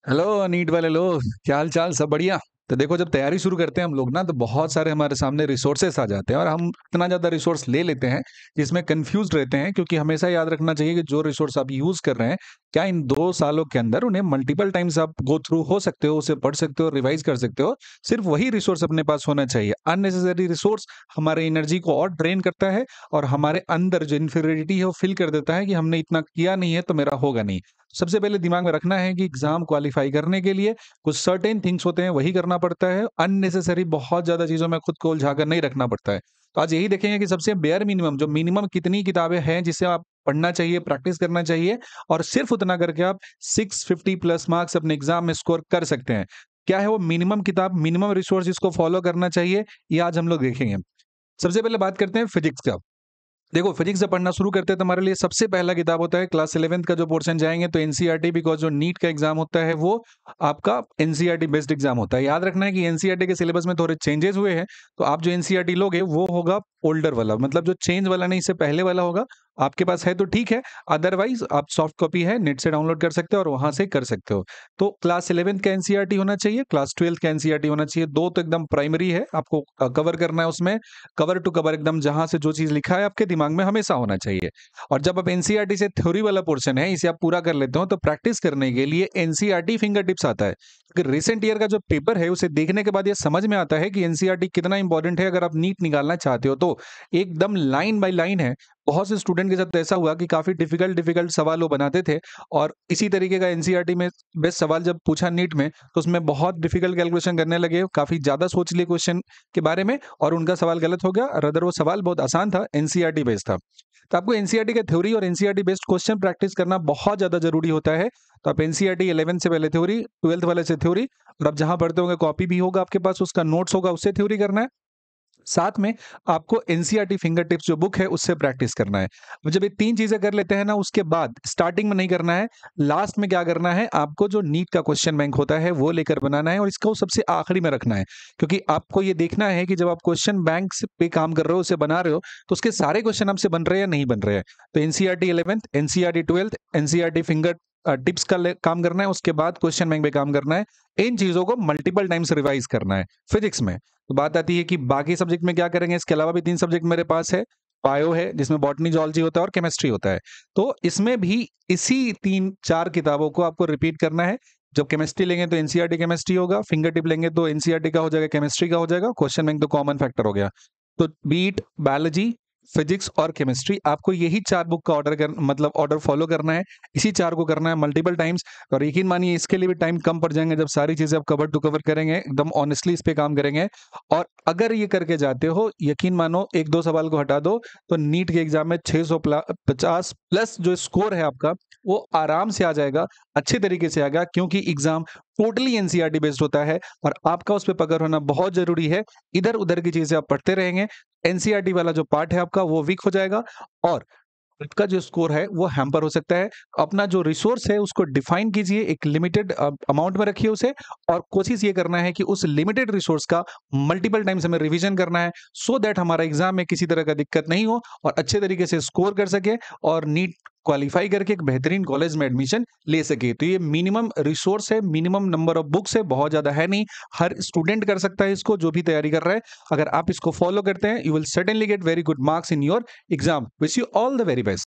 Hello NEET वाले लोग, क्या हाल चाल? सब बढ़िया। तो देखो, जब तैयारी शुरू करते हैं हम लोग ना, तो बहुत सारे हमारे सामने रिसोर्सेस आ जाते हैं और हम इतना ज्यादा रिसोर्स ले लेते हैं जिसमें कंफ्यूज रहते हैं। क्योंकि हमेशा याद रखना चाहिए कि जो रिसोर्स आप यूज कर रहे हैं, क्या इन 2 सालों के अंदर उन्हें मल्टीपल टाइम्स आप गो थ्रू हो सकते हो, उसे पढ़ सकते हो, रिवाइज कर सकते हो। सिर्फ वही रिसोर्स अपने पास होना चाहिए। अननेसेसरी रिसोर्स हमारे एनर्जी को और ड्रेन करता है और हमारे अंदर जो इन्फीरियरिटी है वो फील कर देता है कि हमने इतना किया नहीं है तो मेरा होगा नहीं। सबसे पहले दिमाग में रखना है कि एग्जाम क्वालिफाई करने के लिए कुछ सर्टेन थिंग्स होते हैं, वही करना पड़ता है। अननेसेसरी बहुत ज्यादा चीजों में खुद को उलझा कर नहीं रखना पड़ता है। तो आज यही देखेंगे कि सबसे बेयर मिनिमम, जो मिनिमम कितनी किताबें हैं जिसे आप पढ़ना चाहिए, प्रैक्टिस करना चाहिए, और सिर्फ उतना करके आप 650 प्लस मार्क्स अपने एग्जाम में स्कोर कर सकते हैं। क्या है वो मिनिमम किताब, मिनिमम रिसोर्स जिसको फॉलो करना चाहिए, ये आज हम लोग देखेंगे। सबसे पहले बात करते हैं फिजिक्स का। देखो, फिजिक्स जब पढ़ना शुरू करते हैं तो हमारे लिए सबसे पहला किताब होता है क्लास 11th का जो पोर्शन जाएंगे तो एनसीईआरटी, बिकॉज जो नीट का एग्जाम होता है वो आपका एनसीईआरटी बेस्ड एग्जाम होता है। याद रखना है कि एनसीईआरटी के सिलेबस में थोड़े चेंजेस हुए हैं, तो आप जो एनसीईआरटी लोगे वो होगा ओल्डर वाला, मतलब जो चेंज वाला नहीं, इससे पहले वाला होगा। आपके पास है तो ठीक है, अदरवाइज आप सॉफ्ट कॉपी है नेट से डाउनलोड कर सकते हो और वहां से कर सकते हो। तो क्लास 11th का एनसीईआरटी होना चाहिए, क्लास 12th का एनसीईआरटी होना चाहिए। दो तो एकदम प्राइमरी है, आपको कवर करना है उसमें, कवर टू कवर एकदम, जहां से जो चीज लिखा है आपके दिमाग में हमेशा होना चाहिए। और जब आप एनसीईआरटी से थ्योरी वाला पोर्शन है इसे आप पूरा कर लेते हो, तो प्रैक्टिस करने के लिए एनसीईआरटी फिंगर टिप्स आता है। क्योंकि रिसेंट ईयर का जो पेपर है उसे देखने के बाद ये समझ में आता है कि एनसीईआरटी कितना इंपॉर्टेंट है अगर आप नीट निकालना चाहते हो तो। एकदम लाइन बाय लाइन है। बहुत से स्टूडेंट के साथ ऐसा हुआ कि काफी डिफिकल्ट डिफिकल्ट सवाल वो बनाते थे, और इसी तरीके का एनसीईआरटी में बेस्ट सवाल जब पूछा नीट में तो उसमें बहुत डिफिकल्ट कैलकुलेशन करने लगे, काफी ज्यादा सोच लिए क्वेश्चन के बारे में, और उनका सवाल गलत हो गया। रदर वो सवाल बहुत आसान था, एनसीईआरटी बेस्ड था। तो आपको एनसीईआरटी का थ्योरी और एनसीईआरटी बेस्ड क्वेश्चन प्रैक्टिस करना बहुत ज्यादा जरूरी होता है। तो आप एनसीईआरटी 11 से पहले थ्योरी, 12th वाले से थ्योरी, और आप जहां पढ़ते होंगे कॉपी भी होगा आपके पास, उसका नोट्स होगा, उससे थ्योरी करना है। साथ में आपको एनसीईआरटी फिंगर टिप्स जो बुक है उससे प्रैक्टिस करना है। अब जब ये तीन चीजें कर लेते हैं ना, उसके बाद स्टार्टिंग में नहीं करना है, लास्ट में क्या करना है, आपको जो नीट का क्वेश्चन बैंक होता है वो लेकर बनाना है और इसको सबसे आखिरी में रखना है। क्योंकि आपको ये देखना है कि जब आप क्वेश्चन बैंक पे काम कर रहे हो, उसे बना रहे हो, तो उसके सारे क्वेश्चन आपसे बन रहे हैं या नहीं बन रहे हैं। तो NCERT 11th, NCERT 12th, NCERT finger tips का काम करना है, उसके बाद क्वेश्चन बैंक पे काम करना है। इन चीजों को मल्टीपल टाइम्स रिवाइज करना है फिजिक्स में। तो बात आती है कि बाकी सब्जेक्ट में क्या करेंगे। इसके अलावा भी 3 सब्जेक्ट मेरे पास है। बायो है जिसमें बॉटनी जूलॉजी होता है और केमिस्ट्री होता है। तो इसमें भी इसी 3-4 किताबों को आपको रिपीट करना है। जब केमिस्ट्री लेंगे तो एनसीईआरटी केमिस्ट्री होगा, फिंगर टिप लेंगे तो एनसीईआरटी का हो जाएगा, केमिस्ट्री का हो जाएगा, क्वेश्चन बैंक तो कॉमन फैक्टर हो गया। तो बीट, बायोलॉजी, फिजिक्स और केमिस्ट्री, आपको यही 4 बुक का ऑर्डर कर, मतलब ऑर्डर फॉलो करना है। इसी 4 को करना है मल्टीपल टाइम्स। और यकीन मानिए इसके लिए भी टाइम कम पड़ जाएंगे जब सारी चीजें आप कवर टू कवर करेंगे, एकदम ऑनेस्टली इस पे काम करेंगे। और अगर ये करके जाते हो, यकीन मानो, 1-2 सवाल को हटा दो तो नीट के एग्जाम में 650 प्लस जो स्कोर है आपका वो आराम से आ जाएगा, अच्छे तरीके से आएगा। क्योंकि एग्जाम टोटली एनसीईआरटी बेस्ड होता है और आपका उस पर पकड़ होना बहुत जरूरी है। इधर उधर की चीजें आप पढ़ते रहेंगे, एनसीईआरटी वाला जो पार्ट है आपका वो वीक हो जाएगा, और आपका जो स्कोर है वो हैम्पर हो सकता है। अपना जो रिसोर्स है उसको डिफाइन कीजिए, एक लिमिटेड अमाउंट में रखिए उसे, और कोशिश ये करना है कि उस लिमिटेड रिसोर्स का मल्टीपल टाइम्स हमें रिवीजन करना है, सो दैट हमारा एग्जाम में किसी तरह का दिक्कत नहीं हो और अच्छे तरीके से स्कोर कर सके और नीट क्वालिफाई करके एक बेहतरीन कॉलेज में एडमिशन ले सके। तो ये मिनिमम रिसोर्स है, मिनिमम नंबर ऑफ बुक्स है, बहुत ज्यादा है नहीं। हर स्टूडेंट कर सकता है इसको, जो भी तैयारी कर रहा है। अगर आप इसको फॉलो करते हैं, you will certainly get very good marks in your exam. Wish you all the very best.